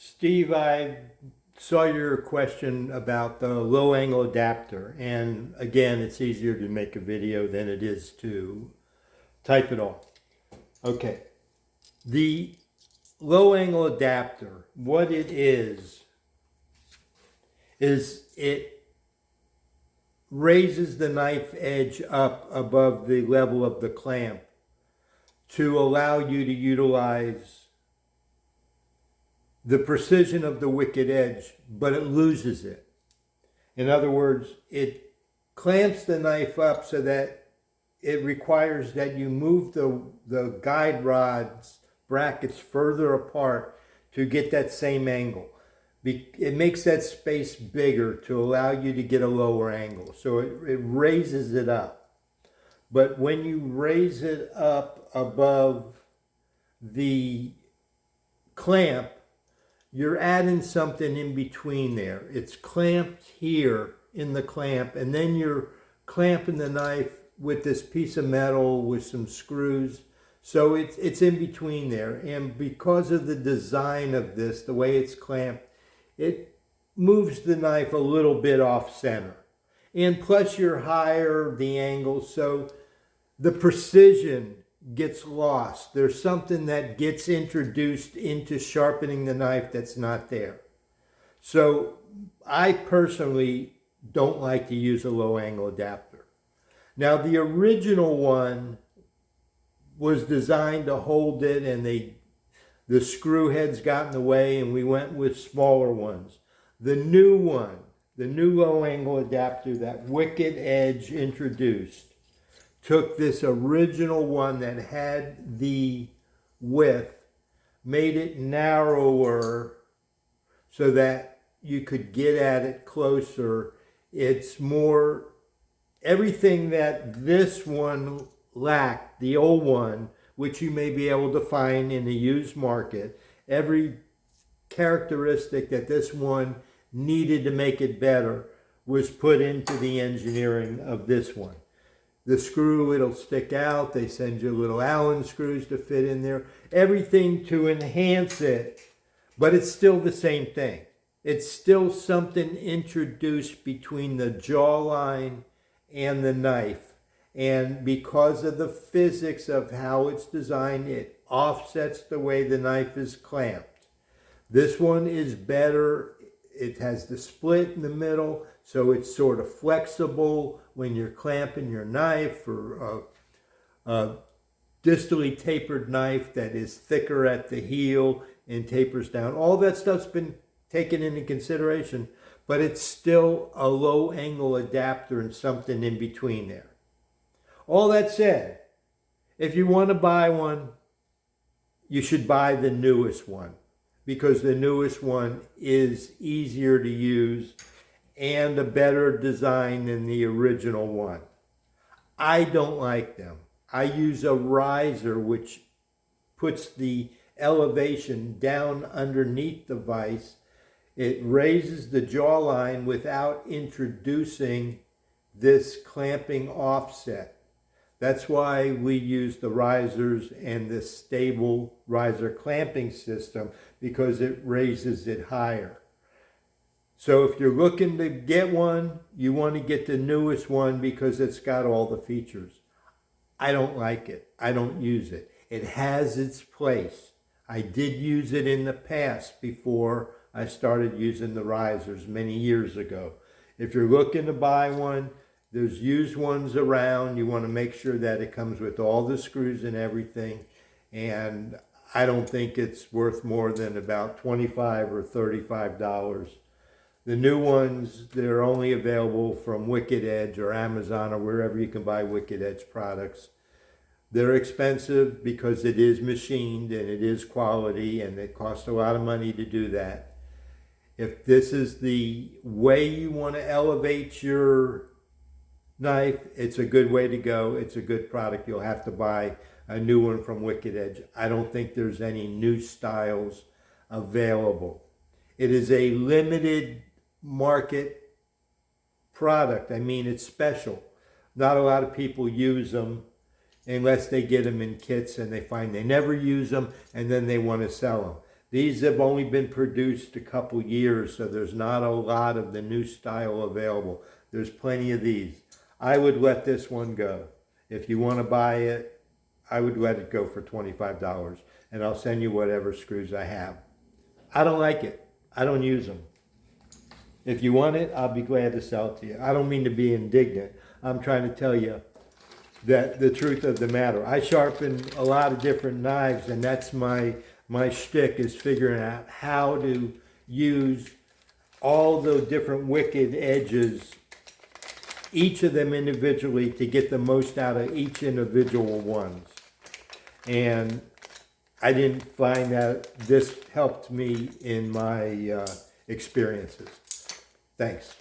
Steve, I saw your question about the low angle adapter, and again, it's easier to make a video than it is to type it all. Okay, the low angle adapter, what it is it raises the knife edge up above the level of the clamp to allow you to utilize the precision of the wicked edge, but it loses it. In other words, it clamps the knife up so that it requires that you move the guide rod's brackets further apart to get that same angle. It makes that space bigger to allow you to get a lower angle. So it raises it up. But when you raise it up above the clamp, you're adding something in between there. It's clamped here in the clamp, and then you're clamping the knife with this piece of metal with some screws. So it's in between there. And because of the design of this, the way it's clamped, it moves the knife a little bit off center. And plus you're higher the angle, so the precision gets lost. There's something that gets introduced into sharpening the knife that's not there. So I personally don't like to use a low angle adapter. Now the original one was designed to hold it, and the screw heads got in the way, and we went with smaller ones. The new one, the new low angle adapter that Wicked Edge introduced, took this original one that had the width, made it narrower so that you could get at it closer. It's more everything that this one lacked, the old one, which you may be able to find in the used market. Every characteristic that this one needed to make it better was put into the engineering of this one. The screw, it'll stick out. They send you little Allen screws to fit in there. Everything to enhance it, but it's still the same thing. It's still something introduced between the jawline and the knife. And because of the physics of how it's designed, it offsets the way the knife is clamped. This one is better. It has the split in the middle, so it's sort of flexible when you're clamping your knife, or a distally tapered knife that is thicker at the heel and tapers down. All that stuff's been taken into consideration, but it's still a low angle adapter and something in between there. All that said, if you want to buy one, you should buy the newest one, because the newest one is easier to use and a better design than the original one. I don't like them. I use a riser which puts the elevation down underneath the vise. It raises the jawline without introducing this clamping offset. That's why we use the risers and this stable riser clamping system, because it raises it higher. So if you're looking to get one, you want to get the newest one because it's got all the features. I don't like it. I don't use it. It has its place. I did use it in the past before I started using the risers many years ago. If you're looking to buy one, there's used ones around. You want to make sure that it comes with all the screws and everything. And I don't think it's worth more than about $25 or $35. The new ones, they're only available from Wicked Edge or Amazon or wherever you can buy Wicked Edge products. They're expensive because it is machined and it is quality, and it costs a lot of money to do that. If this is the way you want to elevate your knife, it's a good way to go. It's a good product. You'll have to buy a new one from Wicked Edge. I don't think there's any new styles available. It is a limited market product. I mean, it's special. Not a lot of people use them unless they get them in kits and they find they never use them, and then they want to sell them. These have only been produced a couple years, so there's not a lot of the new style available. There's plenty of these. I would let this one go. If you want to buy it, I would let it go for $25, and I'll send you whatever screws I have. I don't like it. I don't use them. If you want it, I'll be glad to sell it to you. I don't mean to be indignant. I'm trying to tell you that the truth of the matter. I sharpen a lot of different knives, and that's my shtick, is figuring out how to use all the different wicked edges, each of them individually, to get the most out of each individual ones. And I didn't find that this helped me in my experiences. Thanks.